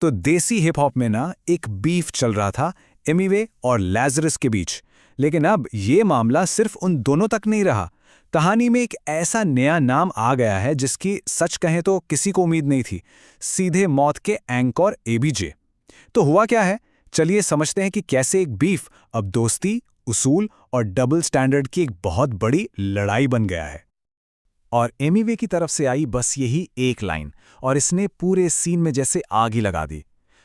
तो देसी hip hop में ना एक बीफ चल रहा था एमिवे और लैज़रस के बीच। लेकिन अब ये मामला सिर्फ उन दोनों तक नहीं रहा। कहानी में एक ऐसा नया नाम आ गया है जिसकी सच कहें तो किसी को उम्मीद नहीं थी। सीधे मौत के एंकर एबीजे। तो हुआ क्या है, चलिए समझते हैं कि कैसे एक बीफ अब दोस्ती, उसूल और डबल स्टैंडर्ड की एक बहुत बड़ी लड़ाई बन गया है। और एमिवे की तरफ से आई बस यही एक लाइन और इसने पूरे सीन में जैसे आग ही लगा दी।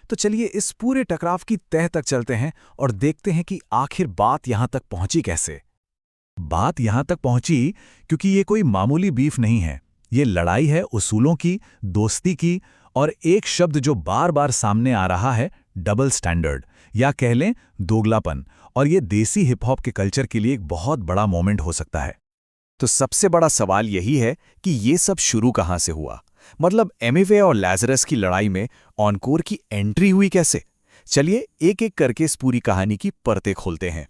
तो चलिए इस पूरे टकराव की तह तक चलते हैं और देखते हैं कि आखिर बात यहां तक पहुंची कैसे। बात यहां तक पहुंची क्योंकि ये कोई मामूली बीफ नहीं है। ये लड़ाई है उसूलों की, दोस्ती की, और एक शब्द जो बार बार सामने आ रहा है, डबल स्टैंडर्ड, या कह लें दोगलापन। और ये देसी हिप हॉप के कल्चर के लिए एक बहुत बड़ा मोमेंट हो सकता है। तो सबसे बड़ा सवाल यही है कि ये सब शुरू कहाँ से हुआ। मतलब एमिवे और लैज़रस की लड़ाई में ऑनकोर की एंट्री हुई कैसे। चलिए एक एक करके इस पूरी कहानी की परतें खोलते हैं।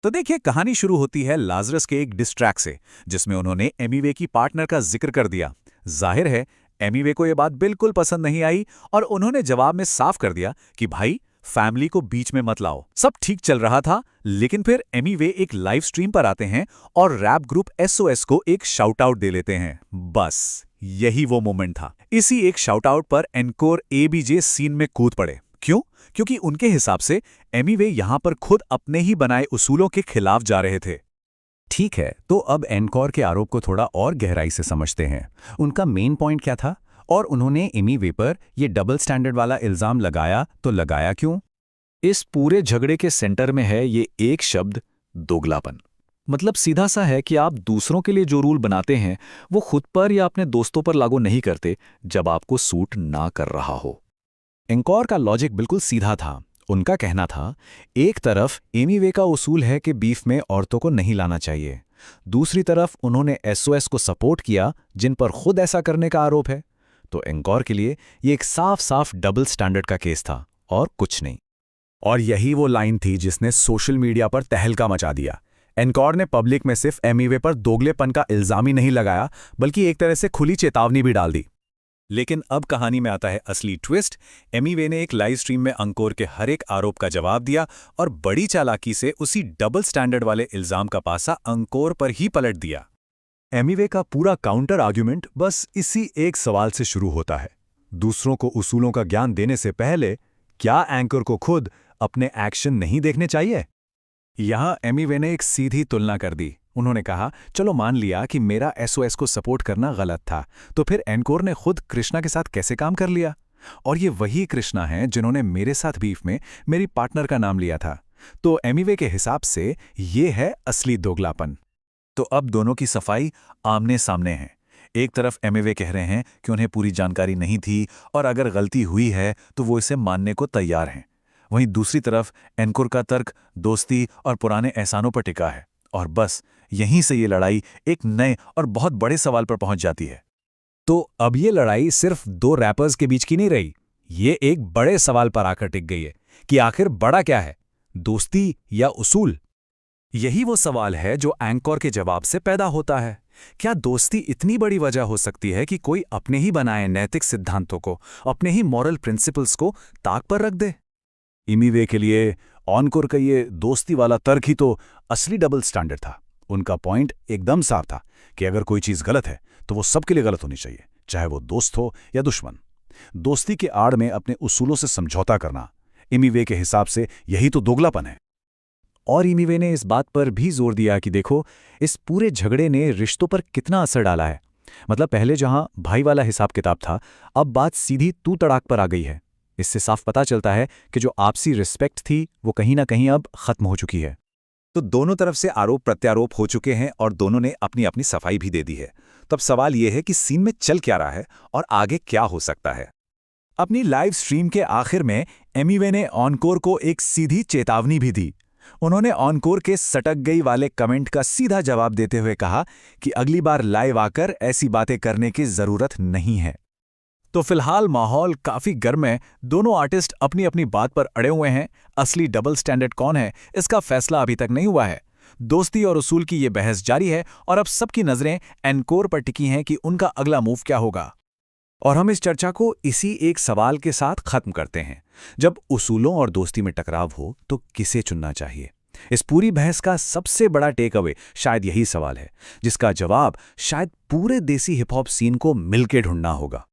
तो देखिए, कहानी शुरू होती है लाजरस के एक डिस्ट्रैक्ट से, जिसमें उन्होंने एमिवे की पार्टनर का जिक्र कर दिया। जाहिर है एमिवे को यह बात बिल्कुल पसंद नहीं आई और उन्होंने जवाब में साफ कर दिया कि भाई, फैमिली को बीच में मत लाओ। सब ठीक चल रहा था, लेकिन फिर एमिवे एक लाइव स्ट्रीम पर आते हैं और रैप ग्रुप एसओएस को एक शाउट आउट दे लेते हैं। बस यही वो मोमेंट था। इसी एक शाउट आउट पर एनकोर एबीजे सीन में कूद पड़े। क्यों? क्योंकि उनके हिसाब से एमिवे यहां पर खुद अपने ही बनाए उसूलों के खिलाफ जा रहे थे। ठीक है, तो अब एनकोर के आरोप को थोड़ा और गहराई से समझते हैं। उनका मेन पॉइंट क्या था और उन्होंने एमिवे पर ये डबल स्टैंडर्ड वाला इल्जाम लगाया तो लगाया क्यों? इस पूरे झगड़े के सेंटर में है ये एक शब्द, दोगलापन। मतलब सीधा सा है कि आप दूसरों के लिए जो रूल बनाते हैं वो खुद पर या अपने दोस्तों पर लागू नहीं करते जब आपको सूट ना कर रहा हो। एनकोर का लॉजिक बिल्कुल सीधा था। उनका कहना था, एक तरफ एमिवे का उसूल है कि बीफ में औरतों को नहीं लाना चाहिए, दूसरी तरफ उन्होंने एसओएस को सपोर्ट किया जिन पर खुद ऐसा करने का आरोप है। तो एनकोर के लिए ये एक साफ साफ डबल स्टैंडर्ड का केस था और कुछ नहीं। और यही वो लाइन थी जिसने सोशल मीडिया पर तहलका मचा दिया। एनकोर ने पब्लिक में सिर्फ एमिवे पर दोगलेपन का इल्जाम ही नहीं लगाया, बल्कि एक तरह से खुली चेतावनी भी डाल दी। लेकिन अब कहानी में आता है असली ट्विस्ट। एमिवे ने एक लाइव स्ट्रीम में अंकोर के हर एक आरोप का जवाब दिया और बड़ी चालाकी से उसी डबल स्टैंडर्ड वाले इल्जाम का पासा अंकोर पर ही पलट दिया। एमिवे का पूरा काउंटर आर्ग्यूमेंट बस इसी एक सवाल से शुरू होता है। दूसरों को उसूलों का ज्ञान देने से पहले क्या एंकर को खुद अपने एक्शन नहीं देखने चाहिए? यहां एमिवे ने एक सीधी तुलना कर दी। उन्होंने कहा, चलो मान लिया कि मेरा एसओएस को सपोर्ट करना गलत था, तो फिर एनकोर ने खुद कृष्णा के साथ कैसे काम कर लिया? और ये वही कृष्णा हैं जिन्होंने मेरे साथ बीफ में मेरी पार्टनर का नाम लिया था। तो एमिवे के हिसाब से ये है असली दोगलापन। तो अब दोनों की सफाई आमने सामने है। एक तरफ एमिवे कह रहे हैं कि उन्हें पूरी जानकारी नहीं थी और अगर गलती हुई है तो वो इसे मानने को तैयार हैं। वहीं दूसरी तरफ एनकोर का तर्क दोस्ती और पुराने एहसानों पर टिका है। और बस यहीं से ये लड़ाई एक नए और बहुत बड़े सवाल पर पहुंच जाती है। तो अब ये लड़ाई सिर्फ दो रैपर्स के बीच की नहीं रही, ये एक बड़े सवाल पर आकर टिक गई है कि आखिर बड़ा क्या है, दोस्ती या उसूल? यही वो सवाल है जो एंकोर के जवाब से पैदा होता है। क्या दोस्ती इतनी बड़ी वजह हो सकती है कि कोई अपने ही बनाए नैतिक सिद्धांतों को, अपने ही मॉरल प्रिंसिपल्स को ताक पर रख दे? एमिवे के लिए ऑनकोर का ये दोस्ती वाला तर्क ही तो असली डबल स्टैंडर्ड था। उनका पॉइंट एकदम साफ था कि अगर कोई चीज गलत है तो वो सबके लिए गलत होनी चाहिए, चाहे वो दोस्त हो या दुश्मन। दोस्ती के आड़ में अपने उसूलों से समझौता करना, एमिवे के हिसाब से यही तो दोगलापन है। और एमिवे ने इस बात पर भी जोर दिया कि देखो, इस पूरे झगड़े ने रिश्तों पर कितना असर डाला है। मतलब पहले जहां भाई वाला हिसाब किताब था, अब बात सीधी तू तड़ाक पर आ गई है। इससे साफ पता चलता है कि जो आपसी रिस्पेक्ट थी वो कहीं ना कहीं अब खत्म हो चुकी है। तो दोनों तरफ से आरोप प्रत्यारोप हो चुके हैं और दोनों ने अपनी अपनी सफाई भी दे दी है। तब सवाल यह है कि सीन में चल क्या रहा है और आगे क्या हो सकता है। अपनी लाइव स्ट्रीम के आखिर में एमिवे ने ऑनकोर को एक सीधी चेतावनी भी दी। उन्होंने ऑनकोर के सटक गई वाले कमेंट का सीधा जवाब देते हुए कहा कि अगली बार लाइव आकर ऐसी बातें करने की जरूरत नहीं है। तो फिलहाल माहौल काफी गर्म है। दोनों आर्टिस्ट अपनी अपनी बात पर अड़े हुए हैं। असली डबल स्टैंडर्ड कौन है, इसका फैसला अभी तक नहीं हुआ है। दोस्ती और उसूल की ये बहस जारी है और अब सबकी नजरें एनकोर पर टिकी हैं कि उनका अगला मूव क्या होगा। और हम इस चर्चा को इसी एक सवाल के साथ खत्म करते हैं। जब उसूलों और दोस्ती में टकराव हो तो किसे चुनना चाहिए? इस पूरी बहस का सबसे बड़ा टेक अवे शायद यही सवाल है, जिसका जवाब शायद पूरे देसी हिप हॉप सीन को मिलके ढूंढना होगा।